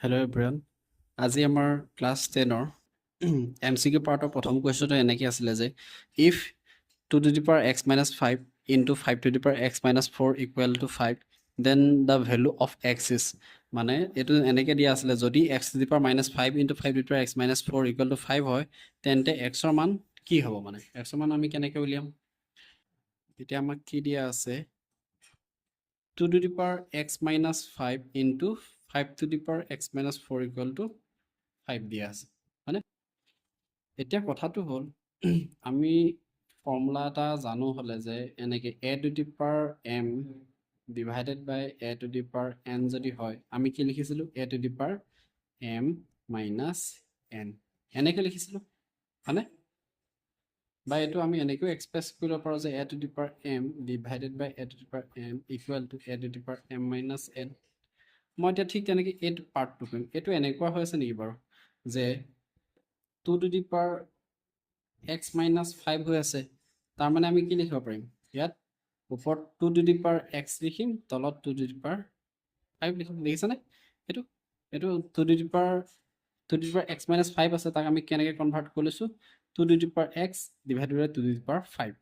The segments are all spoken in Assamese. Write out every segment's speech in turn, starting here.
Hello' everyone. আজি আমাৰ ক্লাছ 10-ৰ MCQ পাৰ্টৰ প্ৰথম কুৱেশ্যনটো এনেকৈ আছিলে যে if 2^x-5 into 5^x-4 equal to 5 then the value of x is, মানে এইটো এনেকৈ দিয়া আছিলে যদি x⁻5 into 5^x-4 equal to 5 হয় তেন্তে xৰ মান কি হ'ব, মানে xৰ মান আমি কেনেকৈ উলিয়াম। এতিয়া আমাক কি দিয়া আছে 2^x-5 into 5^x-4 equal to 5 দিয়া আছে হয়নে। এতিয়া কথাটো হ'ল আমি ফৰ্মুলা এটা জানো হ'লে যে এনেকৈ a⁴m ডিভাইডেড বাই a⁴n যদি হয় আমি কি লিখিছিলোঁ a⁴m - n এনেকৈ লিখিছিলোঁ হয়নে। বা এইটো আমি এনেকৈও এক্সপ্ৰেছ কৰিব পাৰোঁ যে a⁴m divided by a⁴n equal to a⁴m - n। মই এতিয়া ঠিক তেনেকৈ এইটো পাৰ্টটো কৰিম। এইটো এনেকুৱা হৈ আছে নেকি বাৰু যে 2^x-5 হৈ আছে, তাৰমানে আমি কি লিখিব পাৰিম ইয়াত ওপৰত 2^x লিখিম, তলত 2^5 লিখিম। দেখিছেনে এইটো এইটো 2^x-5 আছে, তাক আমি কেনেকৈ কনভাৰ্ট কৰি লৈছোঁ 2^x ডিভাইডেড বাই 2^5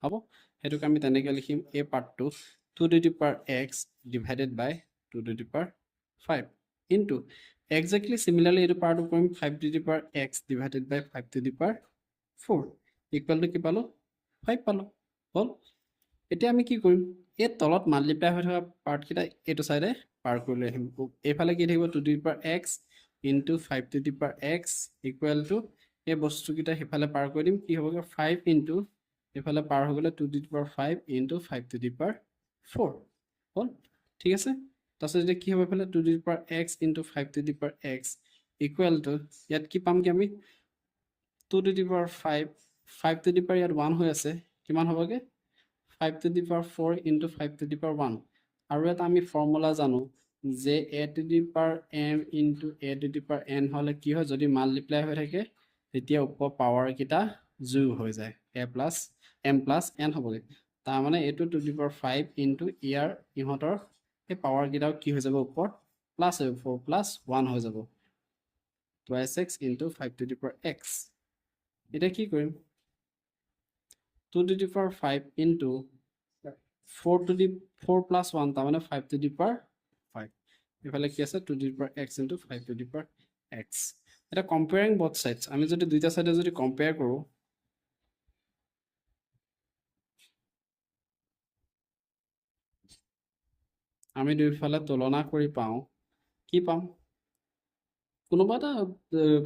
হ'ব। সেইটোক আমি তেনেকৈ লিখিম এই পাৰ্টটো 2^x ডিভাইডেড বাই 2^5 ইনটু একজেক্টলি চিমিলাৰলি এইটো পাৰ্টটো কৰিম 5^x divided by 5^4 equal to কি পালোঁ 5 পালোঁ হ'ল। এতিয়া আমি কি কৰিম এই তলত মাল্টিপ্লাই হৈ থকা পাৰ্টকেইটা এইটো চাইডে পাৰ কৰি লৈ আহিম। এইফালে কি থাকিব 2^x into 5^x equal to এই বস্তুকেইটা সিফালে পাৰ কৰি দিম, কি হ'বগৈ 5 ইনটু এইফালে পাৰ হৈ গ'লে 2^5 ইনটু 5^4 হ'ল। ঠিক আছে, তাৰপিছত এতিয়া কি হ'ব এইফালে 2^x into 5^x equal to ইয়াত কি পামগৈ আমি 2^5 5 ইয়াত 1 হৈ আছে, কিমান হ'বগৈ 5^4 ইনটু 5^1। আৰু এটা আমি ফৰ্মুলা জানো যে a⁴m ইনটু a⁴n হ'লে কি হয় যদি মাল্টিপ্লাই হৈ থাকে তেতিয়া ওপৰ পাৱাৰকেইটা যোগ হৈ যায় m+n হ'বগৈ। তাৰমানে এইটো 2^5 ইনটু ইয়াৰ ইহঁতৰ এই পাৱাৰকেইটাও কি হৈ যাব ওপৰত প্লাছ হৈ 4+1 হৈ যাব 2x ইনটু 5^x। এতিয়া কি কৰিম 2^5 ইনটু 4+1 তাৰমানে 5^5 এইফালে কি আছে 2^x ইনটু 5^x। এটা কম্পেয়াৰিং বথ চাইডছ, আমি যদি দুইটা চাইডে যদি কম্পেয়াৰ কৰোঁ আমি দুইফালে তুলনা কৰি পাওঁ কি পাম কোনোবা এটা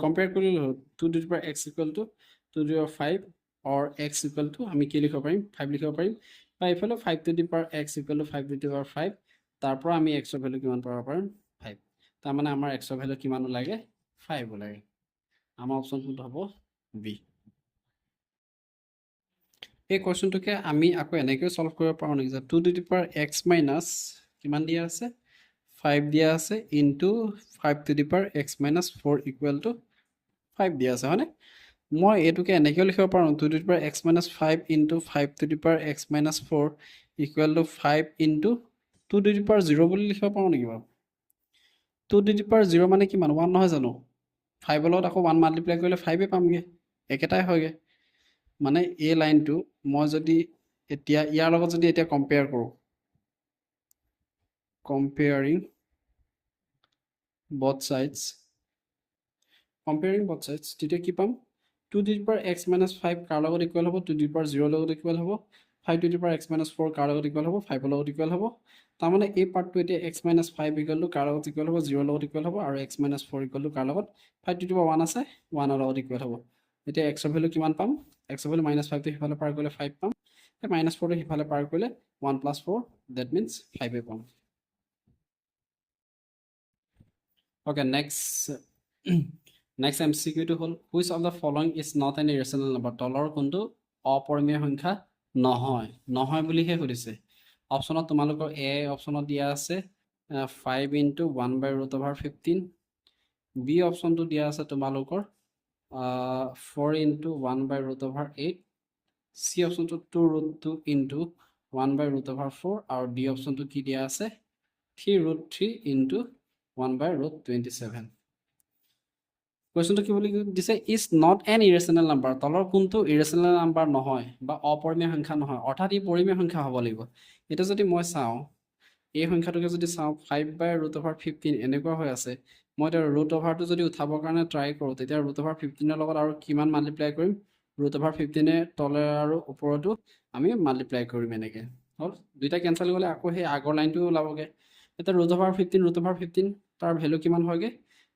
কম্পেয়াৰ কৰিলে হ'ল 2^x equal to 2^5 or x equal to আমি কি লিখিব পাৰিম 5 লিখিব পাৰিম, বা এইফালে 5^x ইকুৱেল টু 5^5 তাৰ পৰা আমি x ৰ ভেলু কিমান পাব পাৰিম 5। তাৰমানে আমাৰ x ৰ ভেলু কিমান ওলাগে 5 ওলাগে। আমাৰ অপশ্যন কোনটো হ'ব বি। এই কুৱেশ্যনটোকে আমি আকৌ এনেকৈ সলভ কৰিব পাৰোঁ নেকি যে 2^x মাইনাছ কিমান দিয়া আছে 5 দিয়া আছে ইনটু 5^x-4 ইকুৱেল টু 5 দিয়া আছে হয়নে। মই এইটোকে এনেকৈও লিখিব পাৰোঁ 2^x-5 into 5^x-4 equal to 5 into 2^0 বুলি লিখিব পাৰোঁ নেকি বাৰু। 2^0 মানে কিমান 1 নহয় জানো, 5ৰ লগত আকৌ 1 মাল্টিপ্লাই কৰিলে 5এ পামগৈ, একেটাই হয়গৈ। মানে এই লাইনটো মই যদি এতিয়া ইয়াৰ লগত যদি এতিয়া কম্পেয়াৰ কৰোঁ কম্পেয়াৰিং both sides তেতিয়া কি পাম 2^x-5 কাৰ লগত ইকুৱেল হ'ব 2^0 লগত ইকুৱেল হ'ব, 5^x-4 কাৰ লগত ইকুৱেল হ'ব 5ৰ লগত ইকুৱেল হ'ব। তাৰমানে এই পাৰ্টটো এতিয়া x-5 ইকুৱেল টু কাৰ লগত ইকুৱেল হ'ব 0 লগত ইকুৱেল হ'ব, আৰু x-4 ইকুৱেল টু কাৰ লগত 5^1 আছে 1ৰ লগত ইকুৱেল হ'ব। এতিয়া x ৰ ভেলু কিমান পাম x ৰ ভেলু -5টো সিফালে পাৰ কৰিলে 5 পাম, -4টো সিফালে পাৰ কৰিলে 1 + 4 দেট মিনছ 5এ পাম। Okay, next MCQ হ'ল which of the following is not an irrational number, তলৰ কোনটো অপৰিমেয় সংখ্যা নহয় বুলিহে সুধিছে। অপশ্যনত তোমালোকৰ এ অপশ্যনত দিয়া আছে 5 × 1/√15, বি অপশ্যনটো দিয়া আছে তোমালোকৰ 4 × 1/√8, চি অপশ্যনটো 2√2 × 1/√4, আৰু ডি অপশ্যনটো কি দিয়া আছে 3√3 × 1/√27 কুৱেশ্যনটো কি বুলি দিছে ইজ নট এন ইৰেচনেল নাম্বাৰ তলৰ কোনটো ইৰেচনেল নাম্বাৰ নহয় বা অপৰিমেয় সংখ্যা নহয় অৰ্থাৎ ই পৰিমেয় সংখ্যা হ'ব লাগিব এটা যদি মই চাওঁ এই সংখ্যাটোকে যদি চাওঁ 5/√15 এনেকুৱা হৈ আছে মই এতিয়া ৰুট অভাৰটো যদি উঠাবৰ কাৰণে ট্ৰাই কৰোঁ তেতিয়া √15 লগত আৰু কিমান মাল্টিপ্লাই কৰিম √15 তলে আৰু ওপৰতো আমি মাল্টিপ্লাই কৰিম এনেকৈ হ'ল দুইটা কেঞ্চেল গ'লে আকৌ সেই আগৰ লাইনটো ওলাবগৈ এতিয়া √15 তাৰ ভেলু কিমান হয়গৈ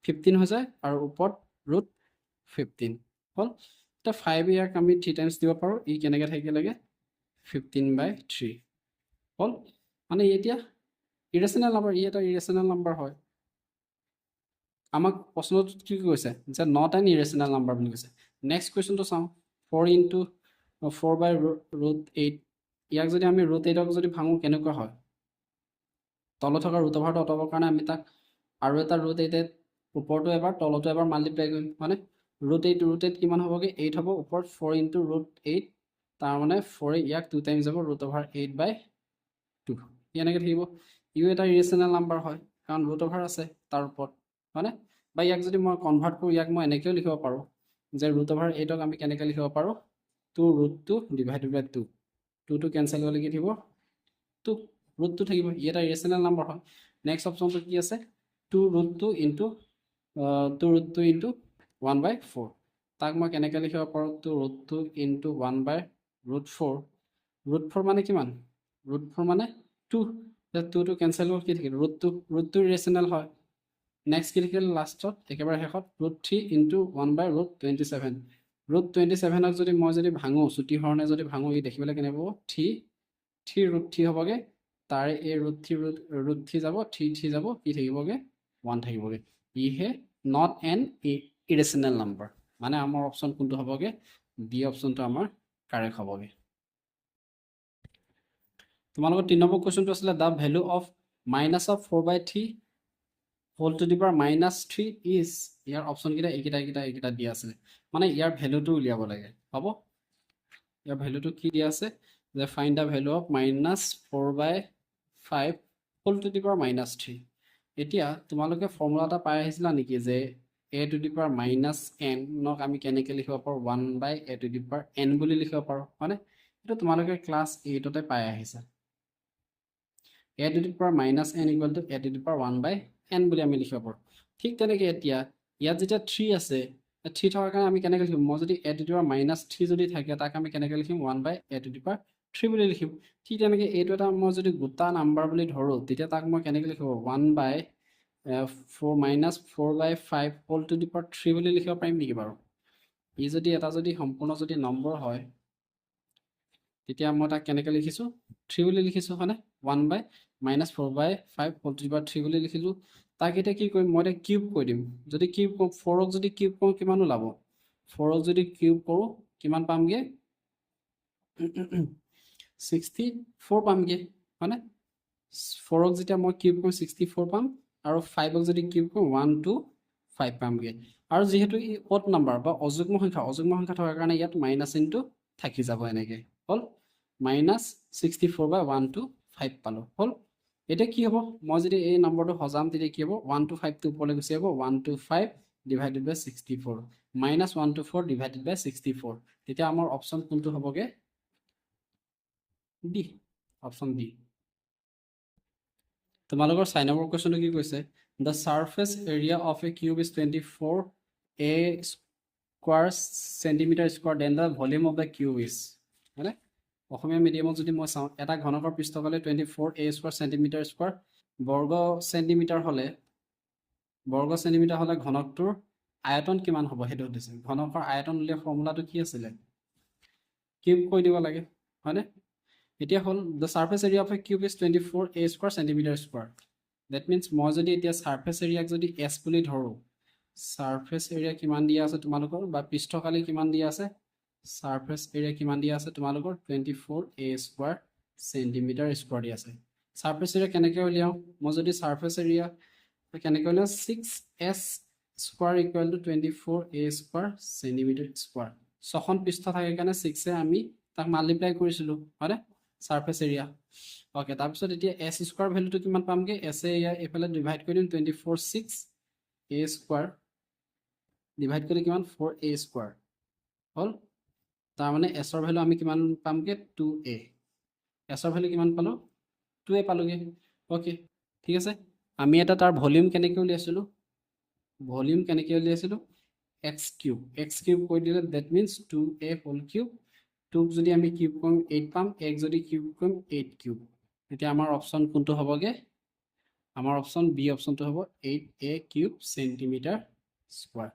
15 হৈ যায় আৰু ওপৰত √15 হ'ল এতিয়া 5 ইয়াক আমি 3 টাইমছ দিব পাৰোঁ ই কেনেকৈ থাকিলেগৈ 15/3 হ'ল মানে এতিয়া ইৰেচনেল নাম্বাৰ ই এটা ইৰেচনেল নাম্বাৰ হয় আমাক প্ৰশ্নটোত কি কৈছে যে নট এন ইৰেচনেল নাম্বাৰ বুলি কৈছে নেক্সট কুৱেশ্যনটো চাওঁ 4/√8 ইয়াক যদি আমি √8ক যদি ভাঙোঁ কেনেকুৱা হয় তলত থকা ৰুট অভাৰটো আঁতৰাবৰ কাৰণে আমি তাক আৰু এটা √8 ওপৰতো এবাৰ তলতো এবাৰ মাল্টিপ্লাই কৰিম মানে √8 কিমান হ'বগৈ 8 হ'ব ওপৰত 4 × √8 তাৰমানে 4 ইয়াক 2 টাইমছ যাব √8/2 এনেকৈ থাকিব ইও এটা ইৰেচনেল নাম্বাৰ হয় কাৰণ ৰুট অভাৰ আছে তাৰ ওপৰত হয়নে বা ইয়াক যদি মই কনভাৰ্ট কৰোঁ ইয়াক মই এনেকৈও লিখিব পাৰোঁ যে √8ক আমি কেনেকৈ লিখিব পাৰোঁ 2√2 / 2 2টো কেঞ্চেল হ'লে কি থাকিব 2 √2 থাকিব ই এটা ইৰেচনেল নাম্বাৰ হয় নেক্সট অপশ্যনটো কি আছে 2√2 × 1/4 তাক মই কেনেকৈ লিখিব পাৰোঁ 2√2 × 1/√4 √4 মানে কিমান √4 মানে 2 2টো কেঞ্চেল হ'ল কি থাকিল √2 ইৰেচনেল হয় নেক্সট কি থাকিল লাষ্টত একেবাৰে শেষত √3 × 1/√27 √27ক যদি মই যদি ভাঙোঁ চুটি হৰণে যদি ভাঙোঁ ই দেখিবলৈ কেনে হ'ব 3 হ'বগৈ তাৰে এই √3 যাব 3 যাব কি থাকিবগৈ 1 থাকিবগৈ ইহে নট এন ইৰেচনেল নাম্বাৰ মানে আমাৰ অপশ্যন কোনটো হ'বগৈ বি অপশ্যনটো আমাৰ কাৰেক্ট হ'বগৈ তোমালোকৰ 3 নম্বৰ কুৱেশ্যনটো আছিলে the value of -4/3 whole to the power -3 is ইয়াৰ অপশ্যনকেইটা এইকেইটা দিয়া আছিলে মানে ইয়াৰ ভেলুটো উলিয়াব লাগে হ'ব ইয়াৰ ভেলুটো কি দিয়া আছে যে find the value of -4/5 whole to the power -3 এতিয়া তোমালোকে ফৰ্মুলা এটা পাই আহিছিলা নেকি যে a⁻n আমি কেনেকৈ লিখিব পাৰোঁ 1/a⁻n বুলি লিখিব পাৰোঁ হয়নে এইটো তোমালোকে ক্লাছ 8তে পাই আহিছা a⁻n = a⁻1/n বুলি আমি লিখিব পাৰোঁ ঠিক তেনেকৈ এতিয়া ইয়াত যেতিয়া 3 আছে 3 থকাৰ কাৰণে আমি কেনেকৈ লিখিম মই যদি a⁻3 যদি থাকে তাক আমি কেনেকৈ লিখিম 1/a⁻3 বুলি লিখিম ঠিক তেনেকৈ এইটো এটা মই যদি গোটা নাম্বাৰ বুলি ধৰোঁ তেতিয়া তাক মই কেনেকৈ লিখিব 1/4-4/5 হোল টু দি পাৱাৰ 3 বুলি লিখিব পাৰিম নেকি বাৰু ই যদি এটা যদি সম্পূৰ্ণ যদি নম্বৰ হয় তেতিয়া মই তাক কেনেকৈ লিখিছোঁ 3 বুলি লিখিছোঁ হয়নে 1/-4/5 হোল টু দি পাৱাৰ 3 বুলি লিখিলোঁ তাক এতিয়া কি কৰিম মই এতিয়া কিউব কৰি দিম যদি কিউব কৰোঁ 4ক যদি কিউব কৰোঁ কিমান ওলাব 4ক যদি কিউব কৰোঁ কিমান পামগৈ 64 পামগৈ হয়নে 4ক যেতিয়া মই কিউব কৰোঁ 64 পাম আৰু 5ক যদি কিউব কৰোঁ 1 2 5 পামগৈ আৰু যিহেতু ই অড নাম্বাৰ বা অযুগ্ম সংখ্যা থকাৰ কাৰণে ইয়াত মাইনাছ চিনটো থাকি যাব এনেকৈ হ'ল -64/1 to 5 পালোঁ হ'ল এতিয়া কি হ'ব মই যদি এই নম্বৰটো সজাম তেতিয়া কি হ'ব 1 to 5 টো ওপৰলৈ গুচি যাব 1 to 5 / 64 -1 to 4 / 64 তেতিয়া আমাৰ অপশ্যন কোনটো হ'বগৈ ডি অপশ্যন ডি তোমালোকৰ 4 নম্বৰ কুৱেশ্যনটো কি কৈছে the surface area of a cube is 24 cm² then the volume of the cube is হয়নে অসমীয়া মিডিয়ামত যদি মই চাওঁ এটা ঘনকৰ পৃষ্ঠফালে 24 cm² বৰ্গ চেণ্টিমিটাৰ হ'লে ঘনকটোৰ আয়তন কিমান হ'ব সেইটো সুধিছে ঘনকৰ আয়তন উলিওৱা ফৰ্মুলাটো কি আছিলে কিউব কৰি দিব লাগে হয়নে এতিয়া হ'ল the surface area of a cube is 24 cm²। That means মই যদি এতিয়া ছাৰফেচ এৰিয়াক যদি এছ বুলি ধৰোঁ ছাৰফেচ এৰিয়া কিমান দিয়া আছে তোমালোকৰ বা পৃষ্ঠকালি কিমান দিয়া আছে ছাৰফেচ এৰিয়া কিমান দিয়া আছে তোমালোকৰ 24 cm² দিয়া আছে ছাৰফেচ এৰিয়া কেনেকৈ উলিয়াওঁ মই যদি ছাৰফেচ এৰিয়া কেনেকৈ উলিয়াওঁ 6s² = 24 a² cm²। 6খন পৃষ্ঠ থাকে কাৰণে 6এ আমি তাক মাল্টিপ্লাই কৰিছিলোঁ হয়নে সাৰফেস এৰিয়া ওকে তাৰপিছত এতিয়া s স্কয়াৰ ভ্যালুটো কিমান পামগে s এৰিয়া এফালে ডিভাইড কৰি দিম 24/6 a স্কয়াৰ ডিভাইড কৰি কিমান 4a স্কয়াৰ হল তাৰ মানে s ৰ ভ্যালু আমি কিমান পামগে 2a s ৰ ভ্যালু কিমান পালো 2a পালোগে ওকে ঠিক আছে আমি এটা তাৰ ভলিউম কেনেকৈ উলিয়াইছিলো ভলিউম কেনেকৈ উলিয়াইছিলো x কিউব কৈ দিলে that means 2a whole cube 2 যদি আমি কিউব কৰিম 8 পাম x যদি কিউব কৰিম 8 কিউব এতিয়া আমাৰ অপচন কোনটো হবগে আমাৰ অপচন বি অপচনটো হ'ব 8a কিউব সেন্টিমিটাৰ স্কয়াৰ